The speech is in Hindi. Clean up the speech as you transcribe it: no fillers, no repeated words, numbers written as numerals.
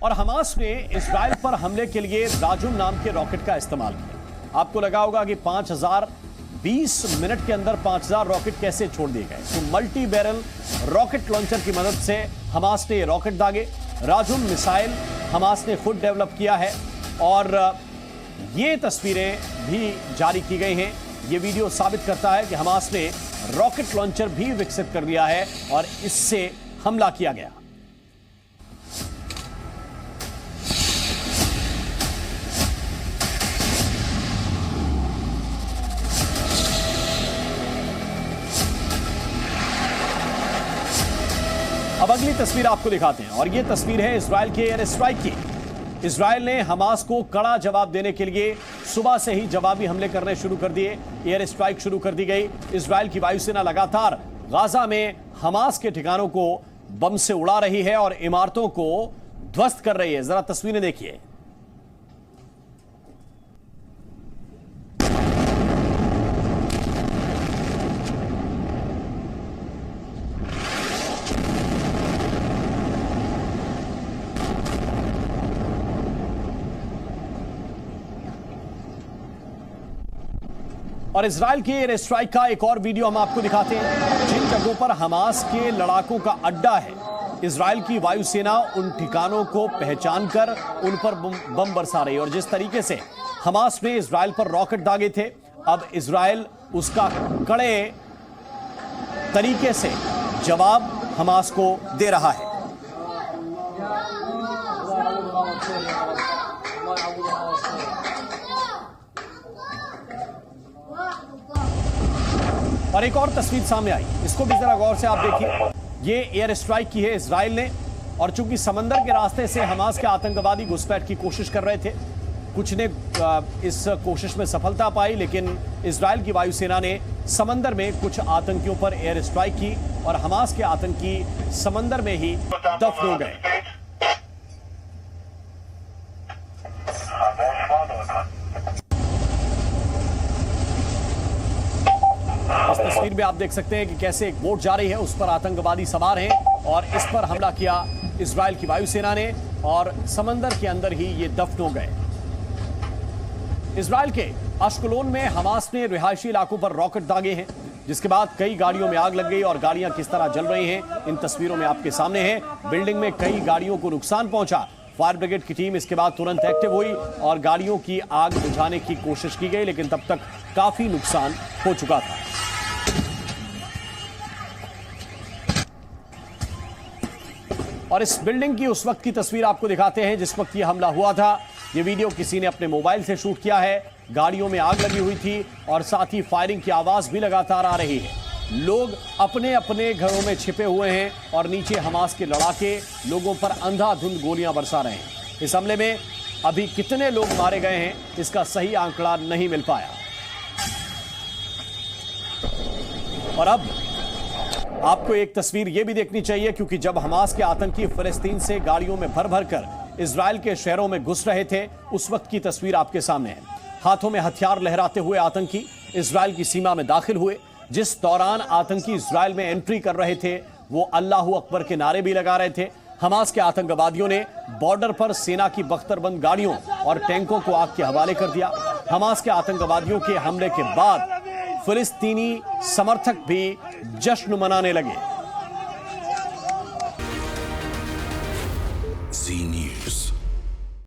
और हमास ने इजराइल पर हमले के लिए राजुन नाम के रॉकेट का इस्तेमाल किया। आपको लगा होगा कि 20 मिनट के अंदर 5000 रॉकेट कैसे छोड़ दिए गए। तो मल्टी बैरल रॉकेट लॉन्चर की मदद से हमास ने ये रॉकेट दागे। राजुन मिसाइल हमास ने खुद डेवलप किया है और ये तस्वीरें भी जारी की गई हैं। ये वीडियो साबित करता है कि हमास ने रॉकेट लॉन्चर भी विकसित कर लिया है और इससे हमला किया गया। अब अगली तस्वीर आपको दिखाते हैं और यह तस्वीर है इजराइल के एयर स्ट्राइक की। इजराइल ने हमास को कड़ा जवाब देने के लिए सुबह से ही जवाबी हमले करने शुरू कर दिए। एयर स्ट्राइक शुरू कर दी गई। इजराइल की वायुसेना लगातार गाजा में हमास के ठिकानों को बम से उड़ा रही है और इमारतों को ध्वस्त कर रही है। जरा तस्वीरें देखिए। और इजराइल के एयर स्ट्राइक का एक और वीडियो हम आपको दिखाते हैं। जिन जगहों पर हमास के लड़ाकों का अड्डा है, इजराइल की वायुसेना उन ठिकानों को पहचानकर उन पर बम बरसा रही है। और जिस तरीके से हमास ने इजराइल पर रॉकेट दागे थे, अब इजराइल उसका कड़े तरीके से जवाब हमास को दे रहा है। और एक और तस्वीर सामने आई, इसको भी जरा गौर से आप देखिए। ये एयर स्ट्राइक की है इजराइल ने और चूंकि समंदर के रास्ते से हमास के आतंकवादी घुसपैठ की कोशिश कर रहे थे, कुछ ने इस कोशिश में सफलता पाई, लेकिन इजराइल की वायुसेना ने समंदर में कुछ आतंकियों पर एयर स्ट्राइक की और हमास के आतंकी समंदर में ही दफन हो गए। इस तस्वीर में आप देख सकते हैं कि कैसे एक बोट जा रही है, उस पर आतंकवादी सवार हैं और इस पर हमला किया इजराइल की वायुसेना ने और समंदर के अंदर ही ये दफन हो गए। इजराइल के अश्कलोन में हमास ने रिहायशी इलाकों पर रॉकेट दागे हैं, जिसके बाद कई गाड़ियों में आग लग गई और गाड़ियां किस तरह जल रही हैं इन तस्वीरों में आपके सामने है। बिल्डिंग में कई गाड़ियों को नुकसान पहुंचा। फायर ब्रिगेड की टीम इसके बाद तुरंत एक्टिव हुई और गाड़ियों की आग बुझाने की कोशिश की गई, लेकिन तब तक काफी नुकसान हो चुका था। और इस बिल्डिंग की उस वक्त की तस्वीर आपको दिखाते हैं जिस वक्त ये हमला हुआ था। ये वीडियो किसी ने अपने मोबाइल से शूट किया है। गाड़ियों में आग लगी हुई थी और साथ ही फायरिंग की आवाज भी लगातार आ रही है। लोग अपने अपने घरों में छिपे हुए हैं और नीचे हमास के लड़ाके लोगों पर अंधाधुंध गोलियां बरसा रहे हैं। इस हमले में अभी कितने लोग मारे गए हैं, इसका सही आंकड़ा नहीं मिल पाया। और अब आपको एक तस्वीर यह भी देखनी चाहिए, क्योंकि जब हमास के आतंकी फिलिस्तीन से गाड़ियों में भर भर कर इजराइल के शहरों में घुस रहे थे, उस वक्त की तस्वीर आपके सामने है। हाथों में हथियार लहराते हुए आतंकी इजराइल की सीमा में दाखिल हुए। जिस दौरान आतंकी इजराइल में एंट्री कर रहे थे, वो अल्लाहू अकबर के नारे भी लगा रहे थे। हमास के आतंकवादियों ने बॉर्डर पर सेना की बख्तरबंद गाड़ियों और टैंकों को आग के हवाले कर दिया। हमास के आतंकवादियों के हमले के बाद फिलिस्तीनी समर्थक भी जश्न मनाने लगे। Z News।